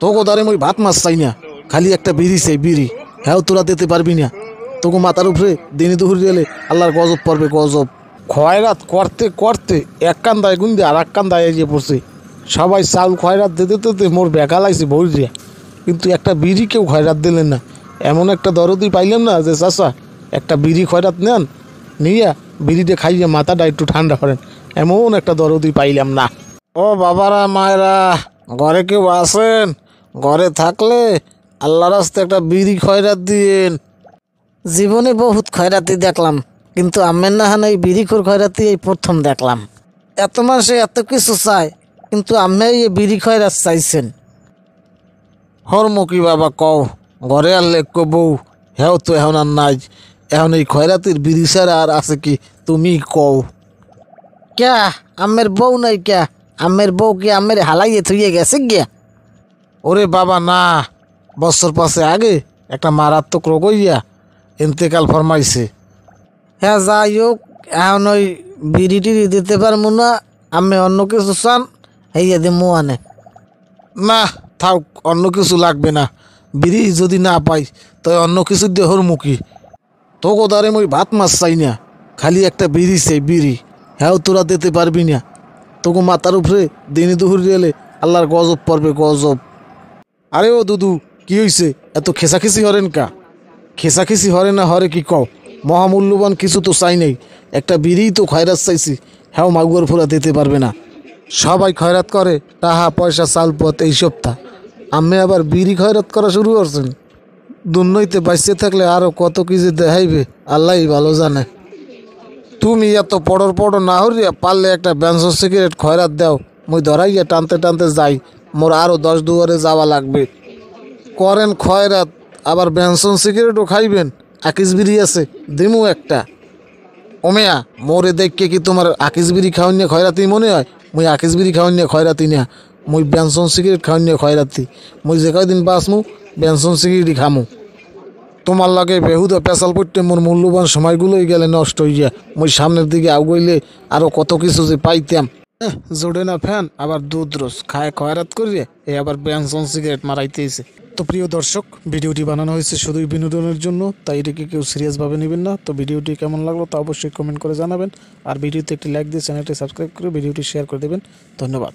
তোকে দ্বারে মই ভাত মাছ চাই না, খালি একটা বিড়ি চাই, বিড়ি। হ্যাঁ তোরা দিতে পারবি না? তোকে মাথার উপরে দিনে দুপুর গেলে আল্লাহর গজব পড়বে, গজব। খয়রাত করতে করতে এক কান্দায় গুন্দে আর এক কান্দায় এসে পড়ছে। সবাই চাউল খয়রাত দিতে দিতে মোর বেকা লাগছে বইরিয়া, কিন্তু একটা বিড়ি কেউ খয়রাত দিলেন না। এমন একটা দরদি পাইলাম না যে চাচা একটা বিড়ি খয়রাত নেন, নিয়া বিড়িটা খাইয়ে মাথাটা একটু ঠান্ডা করেন, এমন একটা দরদি পাইলাম না। ও বাবারা মায়েরা, ঘরে কেউ আছেন? ঘরে থাকলে আল্লাহর রাস্তায় একটা বিড়ি খয়রাত দিয়েন। জীবনে বহুত খয়রাতি দেখলাম, কিন্তু আমের না হান এই বিড়িখোর খয়রাতি এই প্রথম দেখলাম। এত মানুষে এত কিছু চায়, কিন্তু আমি এই বিড়ি খয়রাত চাইছেন। হরমুখী বাবা কও, ঘরে আর লেখ বউ, হেও তো এখন আর নাই। এখন এই খয়রাতির বিড়ি ছাড়া আর আছে কি, তুমি কও। ক্যা আমের বউ নাই ক্যা? আমের বউ কি আমের হালাইয়ে থুইয়ে গেছে গিয়া? ওরে বাবা না, বছর পাঁচে আগে একটা মারাত্মক রোগ হইয়া ইন্তেকাল ফরমাইছে। হ্যাঁ যাই হোক, এখন ওই বিড়ি টিড়ি দিতে পারবো না, আমি অন্য কিছু চান হইয়া দিমু আনে। না থাক, অন্য কিছু লাগবে না। বিড়ি যদি না পাই তো অন্য কিছু দিয়ে হরমুখী। তোকে দ্বারে মই ভাত মাছ চাই না, খালি একটা বিড়ি চাই, বিড়ি। হ্যাঁ তোরা দিতে পারবি না? তোকে মাথার উপরে দিনে দুপুর গেলে আল্লাহর গজব পড়বে, গজব। আরে ও দুদু, কি হইছে? এত খেসাখিসি হরেন কা? খেসাখিসি হরে না হরে কি কও? মহামূল্যবান কিছু তো চাই নাই, একটা বিড়ি তো খয়রাত চাইছি। হ্যাঁ মাগুয়ার ফোরা দিতে পারবে না। সবাই খয়রাত করে টাহা পয়সা চাল পথ এই সপ্তাহ, আমি আবার বিড়ি খয়রাত করা শুরু করছেন। দুর্নইতে বাঁচতে থাকলে আরো কত কিছু দেখাইবে আল্লাহই ভালো জানে। তুমি এত পড়র পড়র না হরিয়া পারলে একটা ব্যানসন সিগারেট খয়রাত দাও, মুই ধরাইয়া টানতে টানতে যাই, মোর আরো 10 দুয়ারে যাওয়া লাগবে। করেন খয়রাত, আবার ব্যানসন সিগারেটও খাইবেন? আকিস বিড়ি আছে, দিমু একটা। ওমেয়া মোরে দেখকে কি তোমার আকিস বিড়ি খাওয়ান নিয়ে খয়রাতি মনে হয়? মুই আকিস বিড়ি খাওয়ান নিয়ে খয়রাতি না, মুই ব্যানসন সিগারেট খাওয়ান নিয়ে খয়রাতি। মুই যে কয়দিন বাঁচমু ব্যানসন সিগারেটই খামু। তোমার লাগে বেহুদা পেশাল পড়তে মোর মূল্যবান সময়গুলোই গেলে নষ্ট হইয়া। মুই সামনের দিকে আগুইলে আরো কত কিছু যে পাইতাম। জোড়ে না ফ্যান, আবার দুধ রোজ খায় খয়রাত করিয়ে এ আবার ব্যানসন সিগারেট মারাইতেছে। তো প্রিয় দর্শক, ভিডিওটি বানানো হয়েছে শুধুই বিনোদনের জন্য, তাই এটাকে কেউ সিরিয়াসভাবে নেবেন না। তো ভিডিওটি কেমন লাগলো তা অবশ্যই কমেন্ট করে জানাবেন, আর ভিডিওতে একটি লাইক দিয়ে চ্যানেলটি সাবস্ক্রাইব করে ভিডিওটি শেয়ার করে দেবেন। ধন্যবাদ।